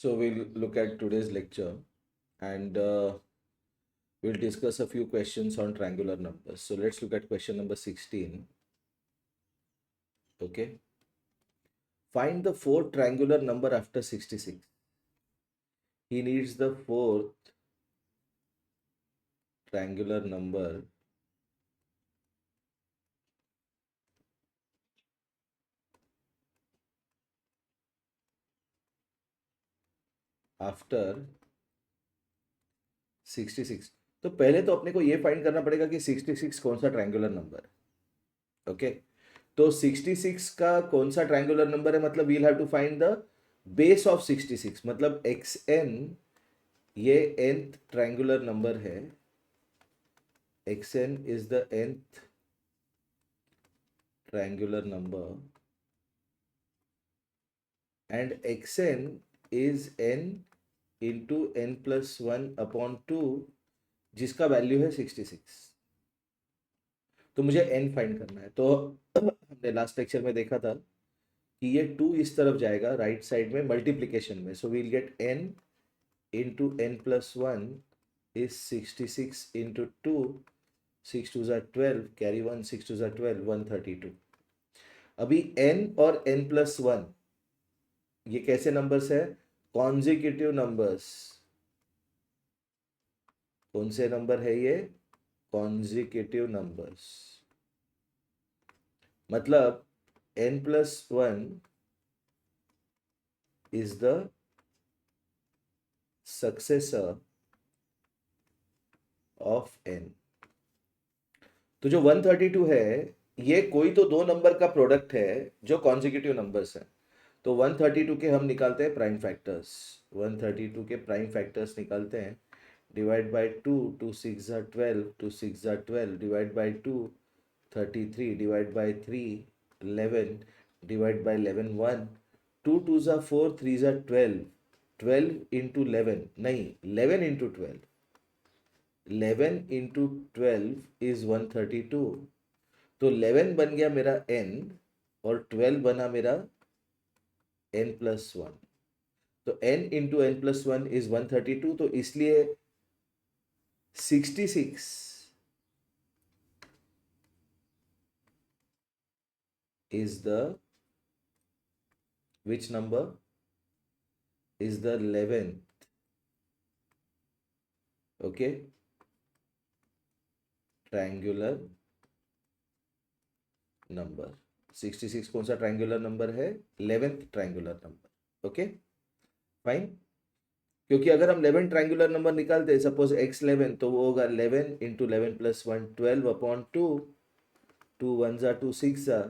So we'll look at today's lecture and we'll discuss a few questions on triangular numbers. So let's look at question number 16. Okay. Find the fourth triangular number after 66. He needs the fourth triangular number after 66. तो पहले तो अपने को ये find करना पड़ेगा कि 66 कौन सा ट्रायंगुलर नंबर है. ओके, तो 66 का कौन सा ट्रायंगुलर नंबर है, मतलब we'll have to find the base of 66. मतलब xn ये nth ट्रायंगुलर नंबर है. xn is the nth triangular number and xn is n into n plus 1 upon 2 जिसका वैल्यू है 66. तो मुझे n फाइंड करना है. तो हमने लास्ट लेक्चर में देखा था कि ये 2 इस तरफ जाएगा राइट साइड में मल्टीप्लिकेशन में. So we'll get n into n plus 1 is 66 into 2. 6 2s are 12, carry 1, 6 2s are 12, 132. अभी n और n plus 1 ये कैसे नंबर्स है? Consecutive numbers. कौन से नंबर है ये? Consecutive numbers. मतलब n plus 1 is the successor of n. तो जो 132 है ये कोई तो दो नंबर का प्रोडक्ट है जो कॉन्जिक्यूटिव नंबर्स हैं. तो 132 के हम निकालते हैं प्राइम फैक्टर्स. 132 के प्राइम फैक्टर्स निकालते हैं. Divide by 2, 2 6 are 12, 2 6 are 12, divide by 2 33, divide by 3 11, divide by 11 1, 2 2s are 4, 3s are 12, 12 into 11 नहीं 11 into 12, 11 into 12 is 132. तो 11 बन गया मेरा n और 12 बना मेरा n plus 1. तो n into n plus 1 is 132. तो इसलिए 66 is the which number? Is the 11th. Okay, triangular number. 66 कौन सा ट्रायंगुलर नंबर है? 11th triangular number. Okay fine. क्योंकि अगर हम 11 ट्रायंगुलर नंबर निकालते हैं सपोज x11 तो वो होगा 11 into 11 plus 1 12 upon 2. 2 1s are 2 6 are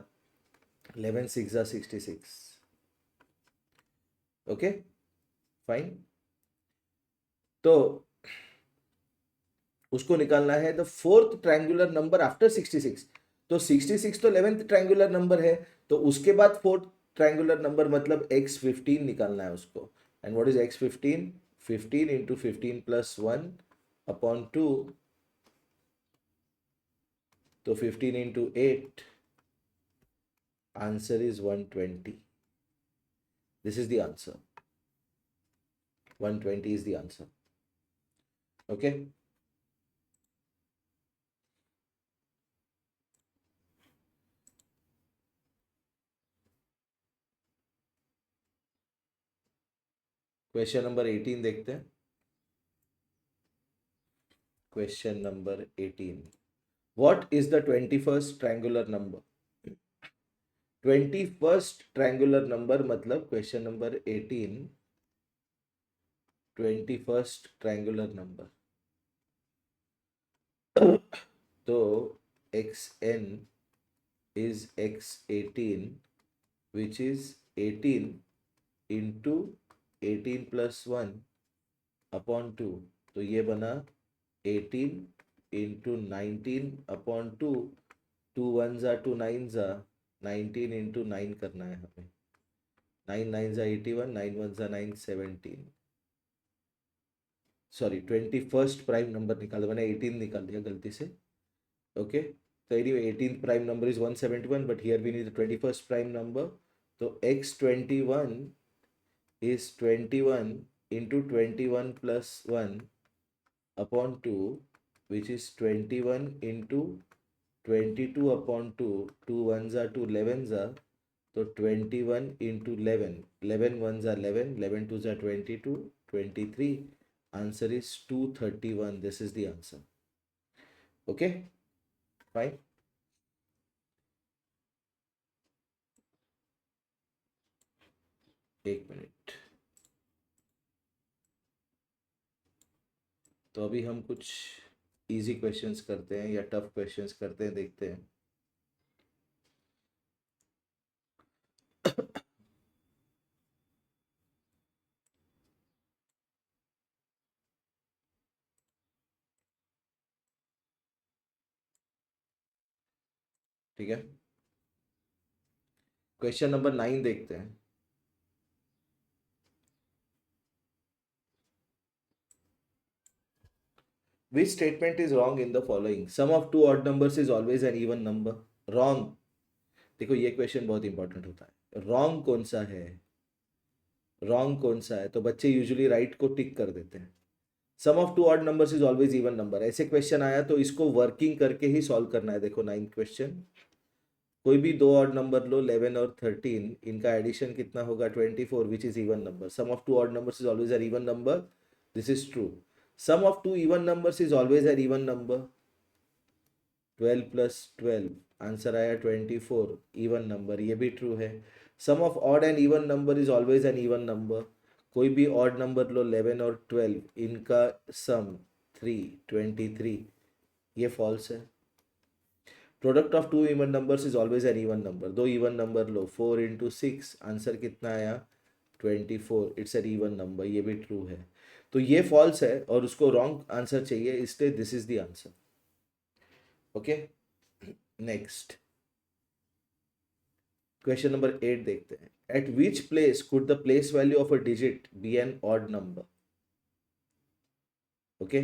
11 6 are 66. Okay fine. तो उसको निकालना है the fourth triangular number after 66. तो 66 तो 11th ट्रायंगुलर नंबर है. तो उसके बाद फोर्थ ट्रायंगुलर नंबर मतलब x15 निकालना है उसको. And what is x15? 15 into 15 plus 1 upon 2. तो 15 into 8. Answer is 120. This is the answer. 120 is the answer. Okay. Question number 18 देखते हैं. Question number 18. What is the 21st triangular number? 21st triangular number मतलब question number 18 21st triangular number. तो xn is x18 which is 18 into 18 plus 1 upon 2. तो ये बना 18 into 19 upon 2. 2 1s are 2 9s are 19 into 9 करना है हमें. 9 9s are 81, 9 1s are 9 17. Sorry 21st prime number निकाला मैंने, 18 निकाल दिया गलती से. ओके तो anyway 18th prime number is 171 but here we need the 21st prime number. तो x21 is 21 into 21 plus 1 upon 2, which is 21 into 22 upon 2. 2 ones are 2 11s are, so 21 into 11, 11 ones are 11, 11 twos are 22, 23. Answer is 231. This is the answer. Okay, fine. एक minute, तो अभी हम कुछ easy questions करते हैं या tough questions करते हैं, देखते हैं. ठीक है, क्वेश्चन नंबर 9 देखते हैं. Which statement is wrong in the following? Sum of two odd numbers is always an even number. Wrong. देखो ये क्वेश्चन बहुत इंपॉर्टेंट होता है. रॉन्ग कौन सा है, रॉन्ग कौन सा है, तो बच्चे यूजुअली राइट को टिक कर देते हैं. Sum of two odd numbers is always even number. ऐसे क्वेश्चन आया तो इसको वर्किंग करके ही सॉल्व करना है. देखो 9th क्वेश्चन, कोई भी दो ऑड नंबर लो 11 और 13, इनका एडिशन कितना होगा 24, which is even number. Sum of two odd numbers is always an even number. This is true. Sum of two even numbers is always an even number. 12 plus 12, answer आया 24, even number. ये भी true है. Sum of odd and even number is always an even number. कोई भी odd number लो 11 और 12, इनका सम 3, 23. ये false है. Product of two even numbers is always an even number. दो इवन नंबर लो 4 इंटू 6, आंसर कितना आया 24, इट्स एन इवन नंबर. ये भी ट्रू है. तो ये फॉल्स है और उसको रॉन्ग आंसर चाहिए, इसलिए this is the answer. Okay, next question number 8 देखते हैं. At which place could the place value of a digit be an odd number. Okay,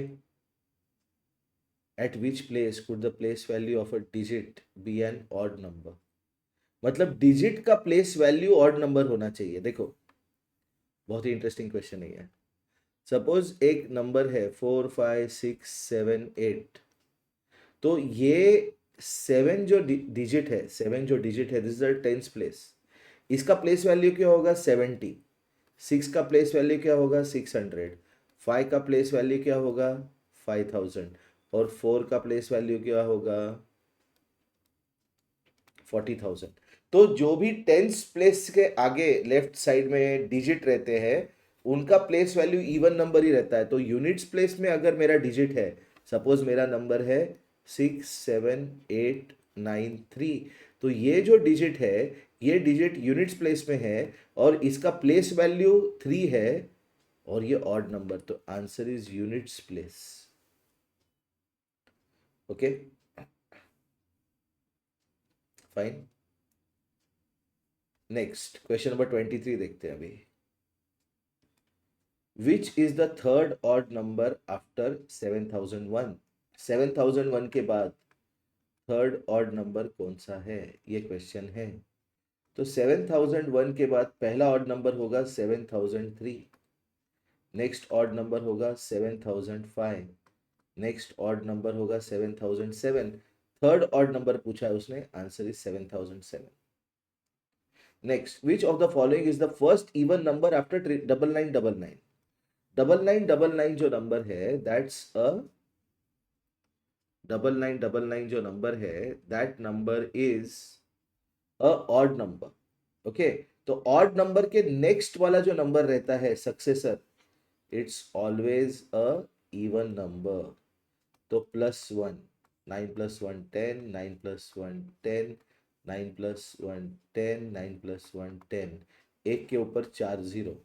at which place could the place value of a digit be an odd number. मतलब digit का place value odd number होना चाहिए. देखो बहुत ही interesting question है ये. Suppose एक number है 4 5 6 7 8, तो ये 7 जो डिजिट है, 7 जो डिजिट है, this is the tens place. इसका प्लेस वैल्यू क्या होगा 70. 6 का प्लेस वैल्यू क्या होगा 600. 5 का प्लेस वैल्यू क्या होगा 5000. और 4 का प्लेस वैल्यू क्या होगा 40,000. तो जो भी टेंस प्लेस के आगे लेफ्ट साइड में डिजिट रहते हैं, उनका प्लेस वैल्यू इवन नंबर ही रहता है. तो यूनिट्स प्लेस में अगर मेरा डिजिट है, सपोज मेरा नंबर है 67893, तो ये जो डिजिट है, ये डिजिट यूनिट्स प्लेस में है और इसका प्लेस वैल्यू 3 है और ये ऑड नंबर. तो answer is units place. Okay, fine. Next question number 23 देखते हैं अभी. Which is the third odd number after 7001. 7001 के बाद थर्ड ऑड नंबर कौन सा है, ये क्वेश्चन है. तो 7001 के बाद पहला ऑड नंबर होगा 7003. नेक्स्ट ऑड नंबर होगा 7005. नेक्स्ट ऑड नंबर होगा 7007. थर्ड ऑड नंबर पूछा है उसने, answer is 7007. Next, which of the following is the first even number after 9999. 9999 जो नंबर है, दैट्स अ 9999 जो नंबर है, that number is a odd number. Okay, तो ऑड नंबर के नेक्स्ट वाला जो नंबर रहता है successor, it's always a even number. तो +1, 9 + 1 10, 9 + 1 10, 9 + 1 10, 9 + 1 10. एक के ऊपर 4 0,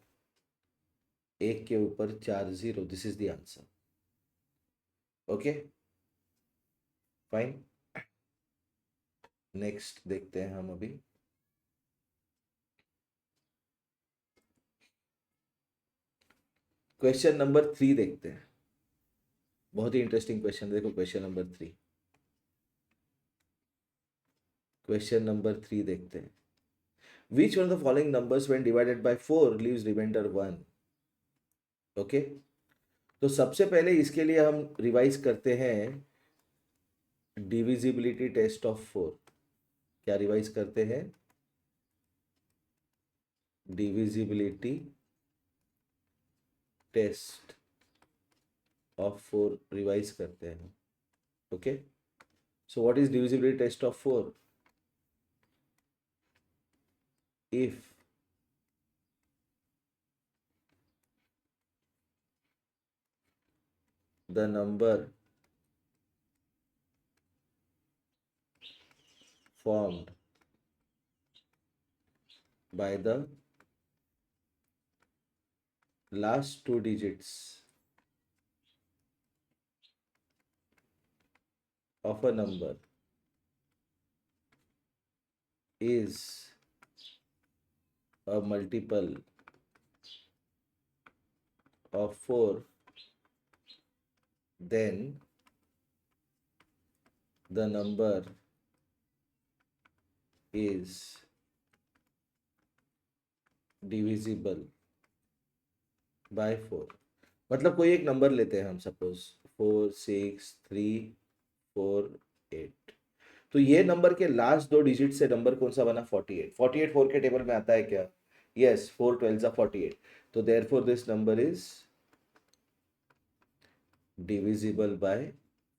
एक के ऊपर 4 0. This is the answer. Okay, fine. Next देखते हैं हम अभी. क्वेश्चन नंबर 3 देखते हैं. बहुत ही इंटरेस्टिंग क्वेश्चन. देखो क्वेश्चन नंबर 3, क्वेश्चन नंबर 3 देखते हैं. Which one of the following numbers when divided by 4 leaves remainder 1? Okay, तो सबसे पहले इसके लिए हम रिवाइज करते हैं डिविजिबिलिटी टेस्ट ऑफ 4। क्या रिवाइज करते हैं? डिविजिबिलिटी टेस्ट ऑफ 4 रिवाइज करते हैं। Okay, so what is divisibility test of 4? if the number formed by the last two digits of a number is a multiple of 4, then the number is divisible by 4। मतलब कोई एक number लेते हैं हम, suppose 4 6 3 4 8। तो ये number के last दो डिजिट से नंबर कौन सा बना? 48। 48 4 के टेबल में आता है क्या? यस, 4 12 48। तो therefore this number is divisible by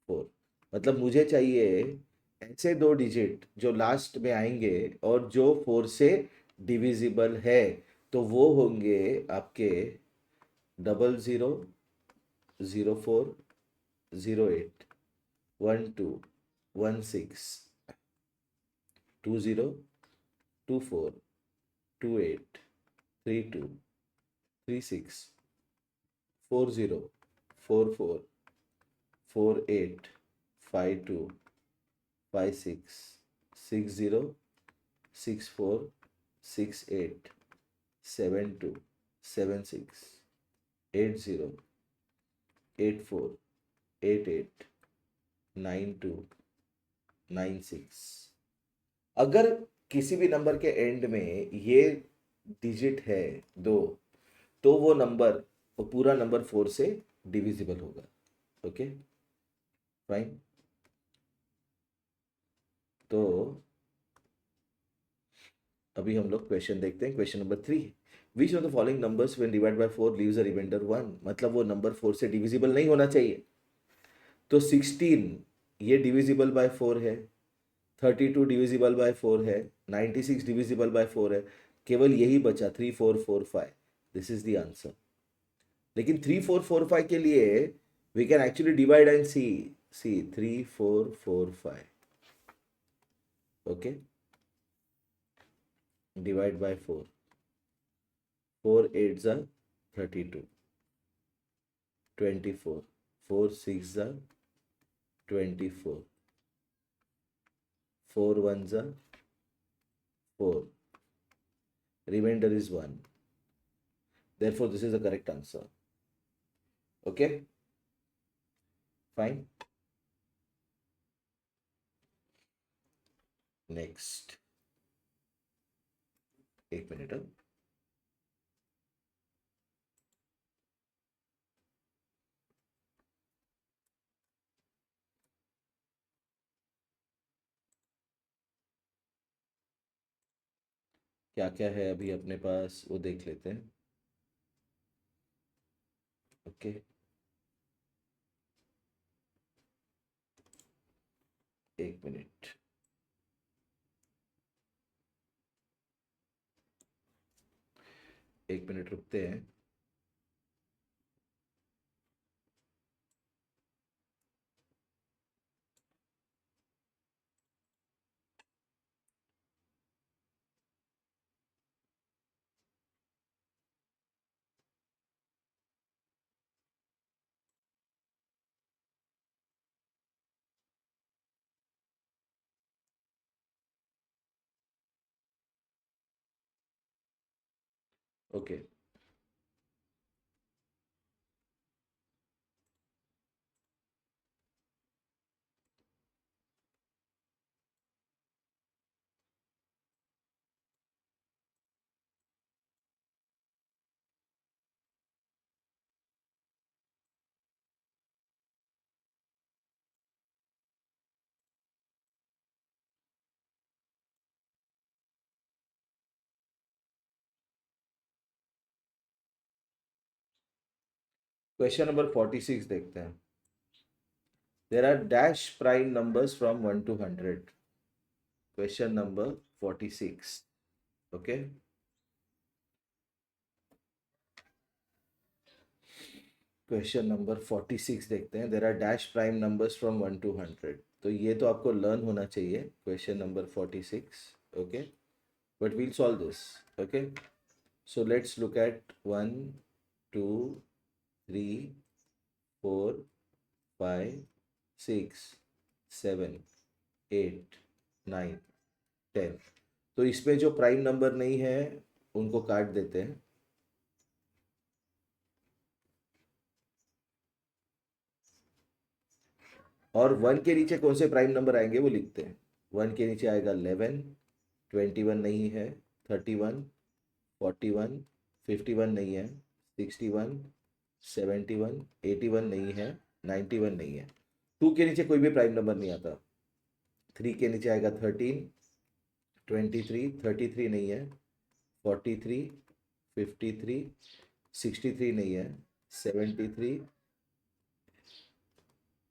4। मतलब मुझे चाहिए ऐसे दो डिजिट जो लास्ट में आएंगे और जो 4 से डिविजिबल है, तो वो होंगे आपके 00 04 08 12 16 20 24 28 32 36 40 44 48 52 56 60 64 68 72 76 80 84 88 92 96। अगर किसी भी नंबर के एंड में ये डिजिट है 2, तो वो नंबर, वो पूरा नंबर 4 से डिविजिबल होगा। Okay fine. तो अभी हम लोग क्वेश्चन देखते हैं। Question number 3, which of the following numbers when divide by 4 leaves a remainder 1? मतलब वो नंबर 4 से डिविजिबल नहीं होना चाहिए। तो 16 ये डिविजिबल बाय 4 है, 32 डिविजिबल बाय 4 है, 96 डिविजिबल बाय 4 है, केवल यही बचा 3 4 4 5। This is the answer. लेकिन 3 4 4 5 के लिए we can actually divide and see 3 4 4 5। ओके, divide by 4, 4 8s are 32, 24, 4 6s are 24, 4 1s are 4, remainder is 1, therefore this is the correct answer। okay fine। next, एक minute. क्या क्या है अभी अपने पास वो देख लेते हैं। ओके एक मिनट। एक मिनट रुकते हैं। ओके क्वेश्चन नंबर 46 देखते हैं. There are dash prime numbers from 1 to 100. Question number 46. Okay. Question number 46 देखते हैं. There are dash prime numbers from 1 to 100. तो ये तो आपको लर्न होना चाहिए. Question number 46. Okay, but we'll solve this. Okay, so let's look at 1 2 3 4 5 6 7 8 9 10. तो इसमें जो प्राइम नंबर नहीं है उनको काट देते हैं. और 1 के नीचे कौन से प्राइम नंबर आएंगे वो लिखते हैं. 1 के नीचे आएगा 11, 21 नहीं है, 31, 41, 51 नहीं है, 61, 71, 81 नहीं है, 91 नहीं है. 2 के नीचे कोई भी प्राइम नंबर नहीं आता. 3 के नीचे आएगा 13, 23, 33 नहीं है, 43, 53, 63 नहीं है, 73,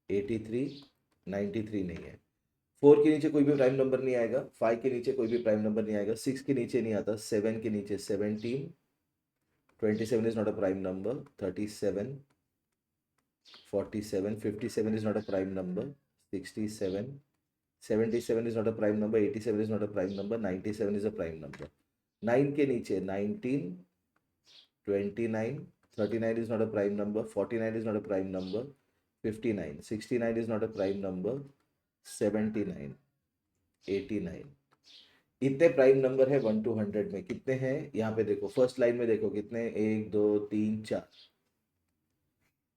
83, 93 नहीं है. 4 के नीचे कोई भी प्राइम नंबर नहीं आएगा. 5 के नीचे कोई भी प्राइम नंबर नहीं आएगा. 6 के नीचे नहीं आता. 7 के नीचे 17, 27 is not a prime number. 37, 47, 57 is not a prime number. 67, 77 is not a prime number. 87 is not a prime number. 97 is a prime number. 9 के नीचे 19, 29, 39 is not a prime number. 49 is not a prime number. 59, 69 is not a prime number. 79, 89. इतने prime number है 1 to 100 में. कितने हैं यहाँ पे देखो, फर्स्ट लाइन में देखो कितने, 1 2 3 4.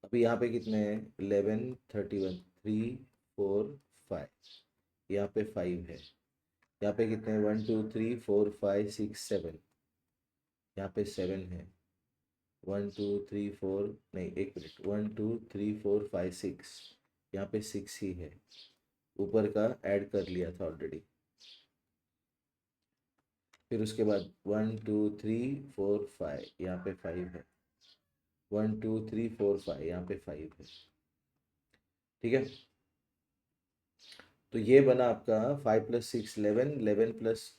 अभी यहाँ पे कितने हैं, 11, 31, 3 4 5. यहाँ पे 5 है. यहाँ पे कितने हैं, 1 2 3 4 5 6 7. यहाँ पे 7 है. 1 2 3 4, नहीं एक मिनट, 1 2 3 4 5 6. यहाँ पे 6 ही है. ऊपर का ऐड कर लिया था ऑलरेडी. फिर उसके बाद 1 2 3 4 5, यहाँ पे 5 है. 1 2 3 4 5, यहाँ पे 5 है. ठीक है, तो ये बना आपका 5 + 6 11, 11 +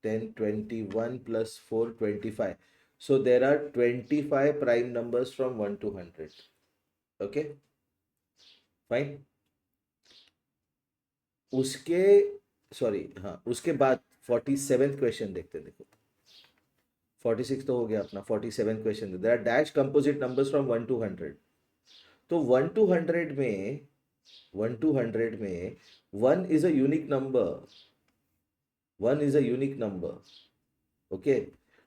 10 21 + 4 25. So there are 25 prime numbers from 1 to 100. Okay, fine. उसके सॉरी हाँ, उसके बाद 47th क्वेश्चन देखते हैं. देखो 46 तो हो गया अपना. 47th question, there are dash composite numbers from 1 to 100. तो 1 to 100 में 1 is a unique number. 1 is a unique number. Okay,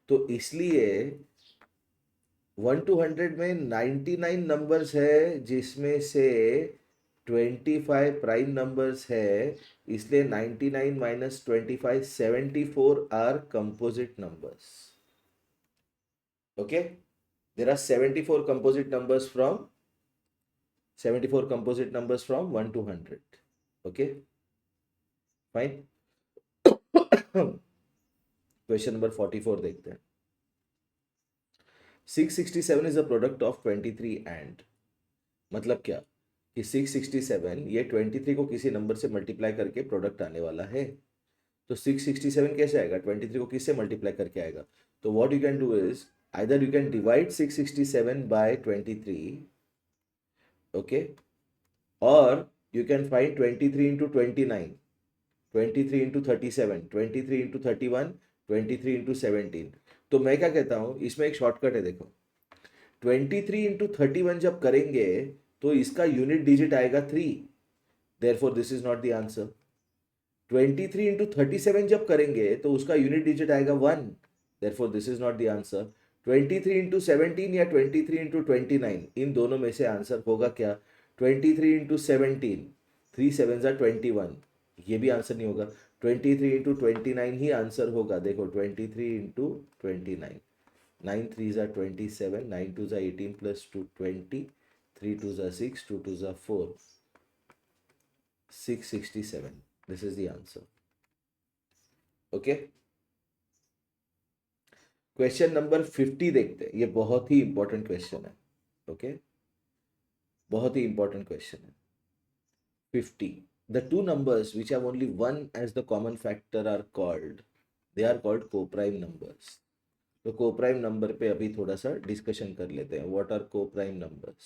तो इसलिए 1 to 100 में 99 नंबर्स है जिसमें से 25 प्राइम नंबर्स है. इसलिए 99 - 25 74 are composite numbers. Okay, there are 74 composite numbers from 1 to 100. Okay, fine. Question number 44 देखते हैं. 667 is a product of 23 and. मतलब क्या कि 667 ये 23 को किसी नंबर से मल्टीप्लाई करके प्रोडक्ट आने वाला है. तो 667 कैसे आएगा, 23 को किससे मल्टीप्लाई करके आएगा. तो what you can do is, either you can divide 667 by 23, okay, or you can find 23 into 29, 23 into 37, 23 into 31, 23 into 17. तो मैं क्या कहता हूँ, इसमें एक शॉर्टकट है. देखो 23 into 31 जब करेंगे तो इसका यूनिट डिजिट आएगा 3. Therefore this is not the answer. 23 into 37 जब करेंगे तो उसका यूनिट डिजिट आएगा 1. Therefore this is not the answer. 23 into 17 या 23 into 29, इन दोनों में से आंसर होगा क्या, 23 into 17, 3 7s are 21. ये भी आंसर नहीं होगा. 23 into 29 ही आंसर होगा. देखो 23 into 29, 9 3s are 27, 9 2s are 18 plus 2 20, 3 2s are 6, 2 2s are 4, 667. This is the answer. Okay. Question number 50 देखते हैं. ये बहुत ही इंपॉर्टेंट क्वेश्चन है. ओके, बहुत ही इंपॉर्टेंट क्वेश्चन है। 50, the two numbers which have only one as the common factor are called, they are called co-prime numbers. तो co-prime number पे अभी थोड़ा सा डिस्कशन कर लेते हैं। what are co-prime numbers?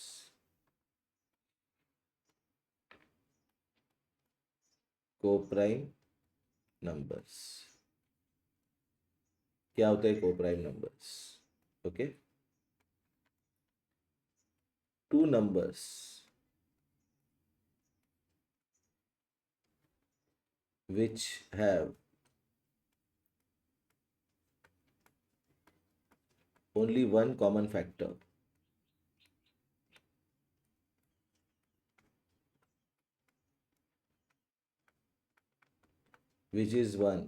co-prime numbers क्या होते हैं? co-prime numbers, okay, two numbers which have only one common factor which is 1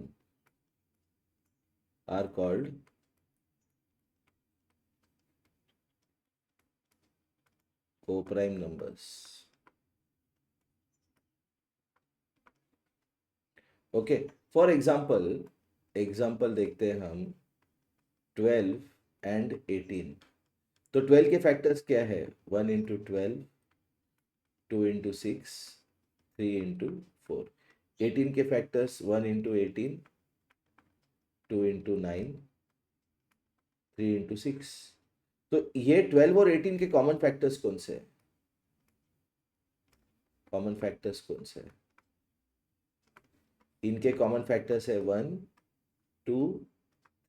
are called co-prime numbers. Okay, for example देखते हैं हम 12 एंड 18। तो 12 के फैक्टर्स क्या है? 1 इंटू 12, 2 इंटू 6, 3 इंटू 4। 18 के फैक्टर्स 1 इंटू 18, 2 इंटू 9, 3 इंटू 6। तो ये 12 और 18 के कॉमन फैक्टर्स कौन से हैं? कॉमन फैक्टर्स कौन से हैं? इनके कॉमन फैक्टर्स है 1, 2,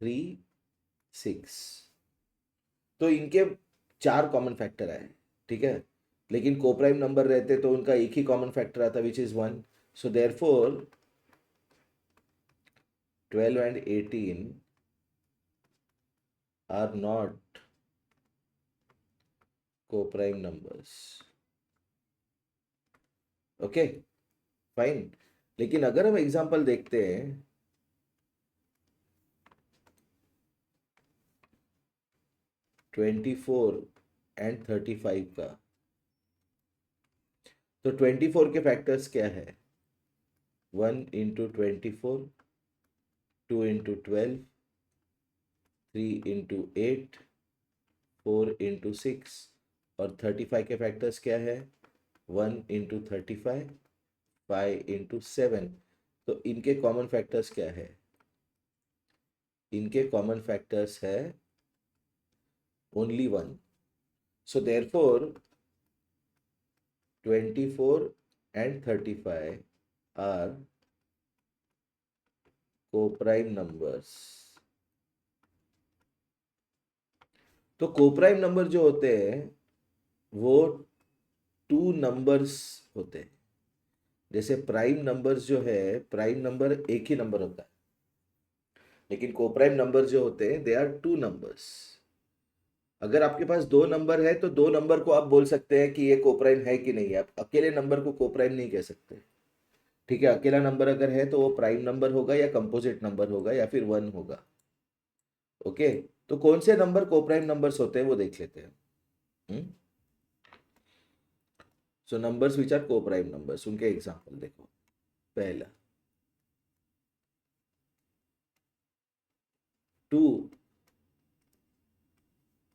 3, 6। तो इनके 4 कॉमन फैक्टर आए, ठीक है। लेकिन कोप्राइम नंबर रहते तो उनका एक ही कॉमन फैक्टर आता विच is 1। So therefore 12 and 18 are not co-prime numbers. Okay, fine. लेकिन अगर हम एग्जांपल देखते हैं 24 एंड 35 का, तो 24 के फैक्टर्स क्या है? 1 इंटू 24, 2 इंटू 12, 3 इंटू 8, 4 इंटू 6। और 35 के फैक्टर्स क्या है? 1 इंटू 35, 5 इंटू 7। तो इनके कॉमन फैक्टर्स क्या है? इनके कॉमन फैक्टर्स है only 1। So therefore 24 and 35 are co-prime numbers. तो कोप्राइम नंबर जो होते हैं वो 2 नंबर्स होते हैं। जैसे प्राइम नंबर्स जो है, प्राइम नंबर एक ही नंबर होता है, लेकिन कोप्राइम नंबर जो होते हैं दे आर 2 नंबर्स। अगर आपके पास 2 नंबर है तो 2 नंबर को आप बोल सकते हैं कि ये कोप्राइम है कि नहीं है। आप अकेले नंबर को कोप्राइम नहीं कह सकते, ठीक है। अकेला नंबर अगर है तो वो प्राइम नंबर होगा या कंपोजिट नंबर होगा या फिर 1 होगा। ओके, तो कौन से नंबर कोप्राइम नंबर्स होते हैं वो देख लेते हैं। So numbers which are coprime numbers, उनके एग्जांपल देखो। पहला 2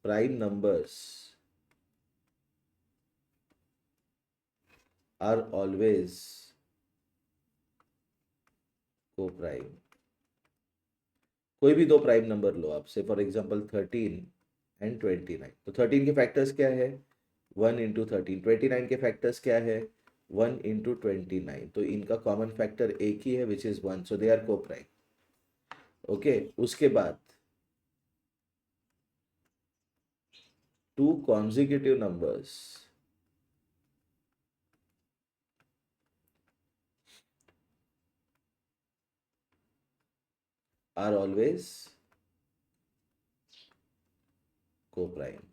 prime numbers are always co-prime। कोई भी 2 प्राइम नंबर लो आप, से फॉर एग्जांपल 13 एंड 29। तो 13 के फैक्टर्स क्या है? 1 इंटू 13। 29 के फैक्टर्स क्या है? 1 इंटू 29। तो इनका कॉमन फैक्टर एक ही है which is 1, so they are coprime. Okay, उसके बाद 2 consecutive numbers are always co-prime।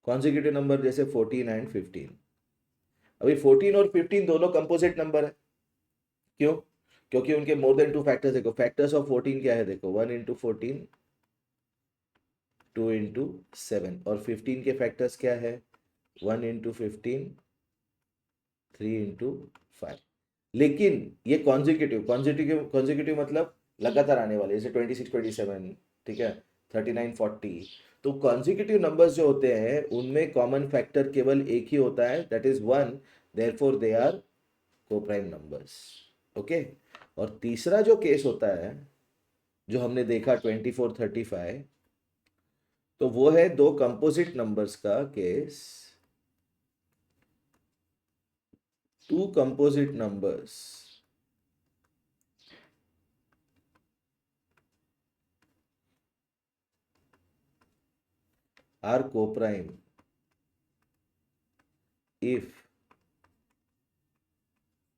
Consecutive number जैसे 14 एंड 15। अभी 14 और 15 दोनों कंपोजिट नंबर है। क्यों? क्योंकि उनके मोर देन 2 फैक्टर्स। देखो फैक्टर्स ऑफ 14 क्या है? देखो 1 इंटू 14, 2 इंटू 7। और 15 के फैक्टर्स क्या है? 1 इंटू 15, 3 इंटू 5। लेकिन ये कॉन्जिक्यूटिव मतलब लगातार आने वाले, जैसे 26, 27, ठीक है, 39, 40। तो कॉन्जिक्यूटिव नंबर्स जो होते हैं उनमें कॉमन फैक्टर केवल एक ही होता है, that is one, therefore they are coprime numbers. Okay, और तीसरा जो केस होता है जो हमने देखा 2435, तो वो है दो कंपोजिट नंबर्स का केस। Two composite numbers are coprime if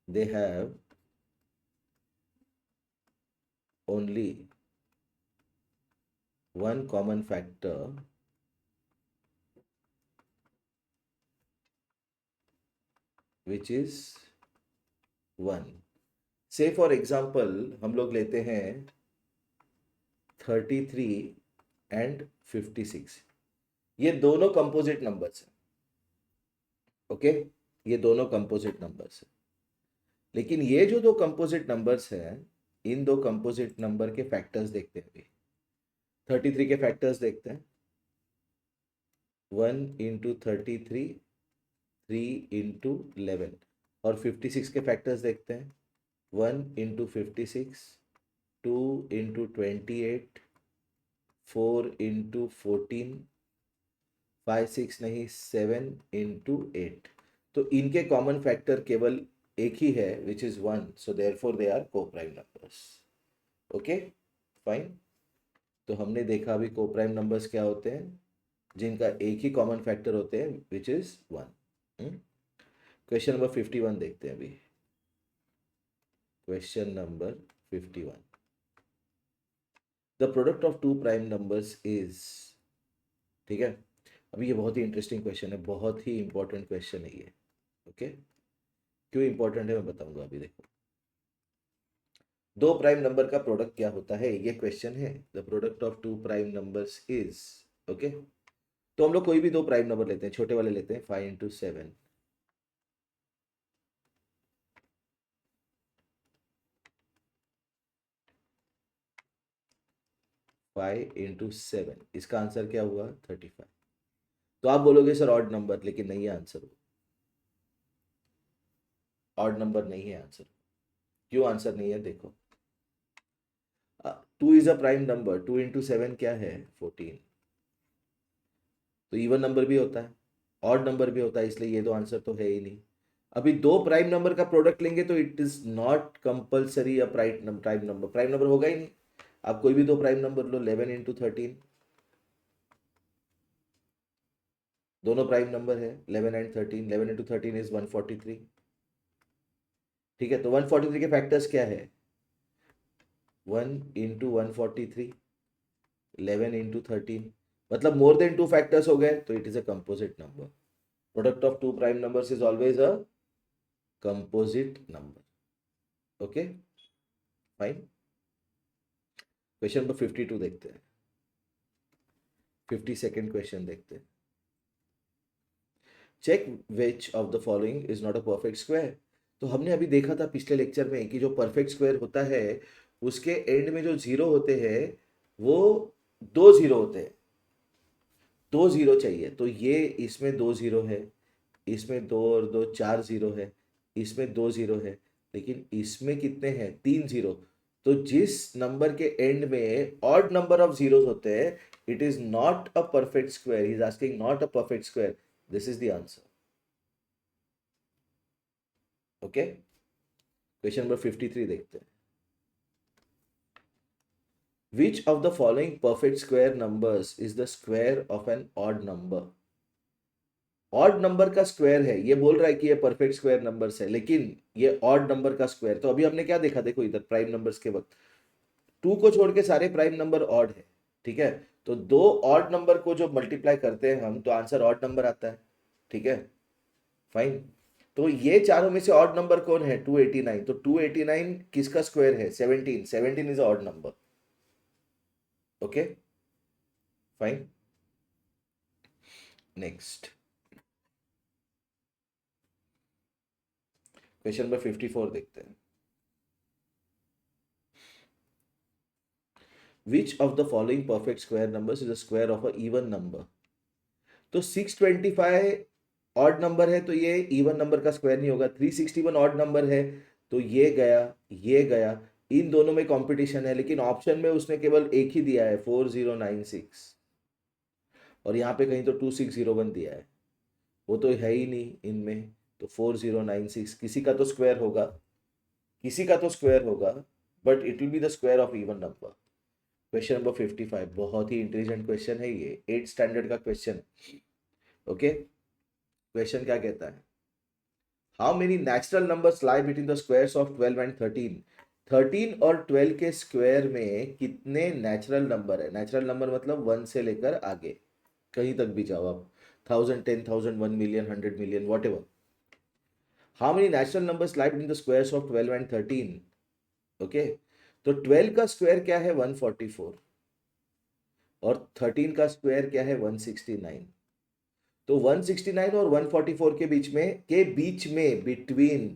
they have only one common factor which is one. से फॉर एग्जाम्पल हम लोग लेते हैं 33 एंड 56, ये दोनों कंपोजिट नंबर्स हैं। ओके, ये दोनों कंपोजिट नंबर्स हैं, लेकिन ये जो दो कंपोजिट नंबर्स हैं, इन दो कंपोजिट नंबर के फैक्टर्स देखते हैं अभी। 33 के फैक्टर्स देखते हैं, 1 इंटू 33, 3 इंटू 11। और 56 के फैक्टर्स देखते हैं, 1 इंटू 56, 2 इंटू 28, 4 इंटू 14, 5 6 नहीं 7 इंटू 8। तो इनके कॉमन फैक्टर केवल एक ही है which is one, so therefore they are coprime numbers. Okay fine. तो हमने देखा अभी कोप्राइम नंबर्स क्या होते हैं, जिनका एक ही कॉमन फैक्टर होते हैं which is one. Question number 51 देखते हैं अभी। Question number 51, the product of two prime numbers is, ठीक है। अभी ये बहुत ही इंटरेस्टिंग क्वेश्चन है, बहुत ही इंपॉर्टेंट क्वेश्चन है ये। ओके, क्यों इंपॉर्टेंट है मैं बताऊंगा अभी। देखो, दो प्राइम नंबर का प्रोडक्ट क्या होता है, ये क्वेश्चन है। The product of two prime numbers is, okay. तो हम लोग कोई भी दो प्राइम नंबर लेते हैं, छोटे वाले लेते हैं, 5 इंटू 7, 5 इंटू 7, इसका आंसर क्या हुआ 35। तो आप बोलोगे सर ऑड नंबर, लेकिन नहीं है आंसर, ऑड नंबर नहीं है आंसर। क्यों आंसर नहीं है, देखो, 2 is a prime number, 2 into 7 क्या है 14। तो इवन नंबर भी होता है, ऑड नंबर भी होता है, इसलिए ये दो आंसर तो है ही नहीं। अभी दो प्राइम नंबर का प्रोडक्ट लेंगे तो it is not compulsory a prime number, prime number होगा ही नहीं। आप कोई भी दो प्राइम नंबर लो, 11 इंटू 13, दोनों प्राइम नंबर है 11 एंड 13, 11 इंटू 13 इज 143। ठीक है, तो 143 के फैक्टर्स क्या है, 1 इंटू 143, 11 इंटू 13, मतलब मोर देन टू फैक्टर्स हो गए, तो it is a composite number. Product of two prime numbers is always a composite number. Okay fine. Question number 52 देखते हैं, 52nd क्वेश्चन देखते हैं। Check which of the following is not a perfect square. तो हमने अभी देखा था पिछले लेक्चर में कि जो परफेक्ट स्क्वायर होता है उसके एंड में जो जीरो होते हैं वो दो जीरो होते हैं, दो जीरो चाहिए। तो ये इसमें दो जीरो है, इसमें दो और दो चार जीरो है, इसमें दो जीरो है, लेकिन इसमें कितने हैं, तीन जीरो। तो जिस नंबर के एंड में ऑड नंबर ऑफ जीरोस होते हैं, it is not a perfect square. He is asking not a perfect square, this is the answer. Okay, question number 53 देखते हैं। Which of the following perfect square numbers is the square of an odd number? Odd number का square है, ये बोल रहा है कि ये परफेक्ट स्क्वायर नंबर्स है, लेकिन ये ऑड नंबर का स्क्वायर। तो अभी हमने क्या देखा, देखो इधर प्राइम नंबर्स के वक्त 2 को छोड़ के सारे प्राइम नंबर ऑड है, ठीक है। तो दो ऑड नंबर को जो मल्टीप्लाई करते हैं हम, तो आंसर ऑड नंबर आता है, ठीक है फाइन। तो ये चारों में से ऑड नंबर कौन है, 289। तो 289 किसका स्क्वायर है, 17, 17 is odd number. Okay fine, next question number 54 देखते हैं। विच of the following perfect square numbers is the square of a even number. तो 625 ऑड नंबर है तो ये इवन नंबर का स्क्वायर नहीं होगा। 361 ऑड नंबर है तो ये गया, ये गया, इन दोनों में कंपटीशन है, लेकिन ऑप्शन में उसने केवल एक ही दिया है 4096, और यहाँ पे कहीं तो 2601 दिया है, वो तो है ही नहीं इनमें। तो 4096 किसी का तो स्क्वायर होगा, किसी का तो स्क्वायर होगा, but it will be the square of even number. Question number 55 बहुत ही इंटेलिजेंट क्वेश्चन है ये, 8th स्टैंडर्ड का क्वेश्चन। ओके, क्वेश्चन क्या कहता है, how many natural numbers lie between the squares of 12 and 13। 13 और 12 के स्क्वायर में कितने नेचुरल नंबर है। नेचुरल नंबर मतलब 1 से लेकर आगे कहीं तक भी जाओ आप, 1000, 10,000, 1 million, 100 million, what ever. How many natural numbers lie between the squares of 12 and 13। Okay, तो 12 का स्क्वायर क्या है 144, और 13 का स्क्वायर क्या है 169। तो 169 और 144 के बीच में बिटवीन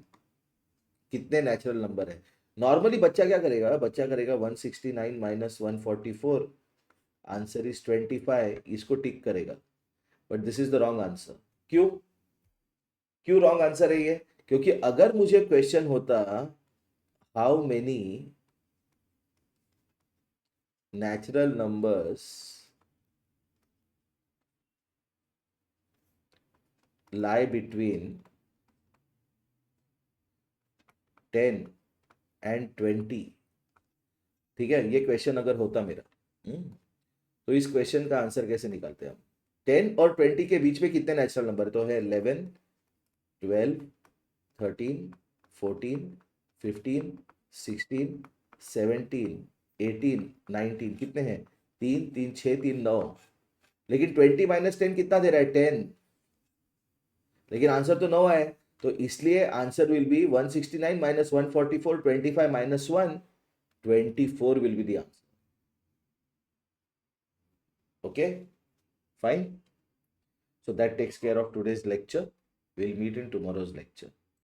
कितने नेचुरल नंबर है। नॉर्मली बच्चा क्या करेगा, बच्चा करेगा 169 माइनस 144, आंसर इज 25, इसको टिक करेगा, but this is the wrong answer. क्यों, क्यों रॉन्ग आंसर है ये, क्योंकि अगर मुझे क्वेश्चन होता how many natural numbers lie between 10 and 20, ठीक है, ये क्वेश्चन अगर होता मेरा, तो इस क्वेश्चन का आंसर कैसे निकालते हैं हम। 10 और 20 के बीच में कितने नेचुरल नंबर तो है 11, 12, 13, 14, 15, 16, 17, 18, 19, कितने हैं, 3 3 6 3 9, लेकिन 20 माइनस 10 कितना दे रहा है 10, लेकिन आंसर तो 9 है, तो इसलिए answer will be 169 minus 144, 25 minus 1, 24 will be the answer. Okay, fine. So that takes care of today's lecture. We'll meet in tomorrow's lecture.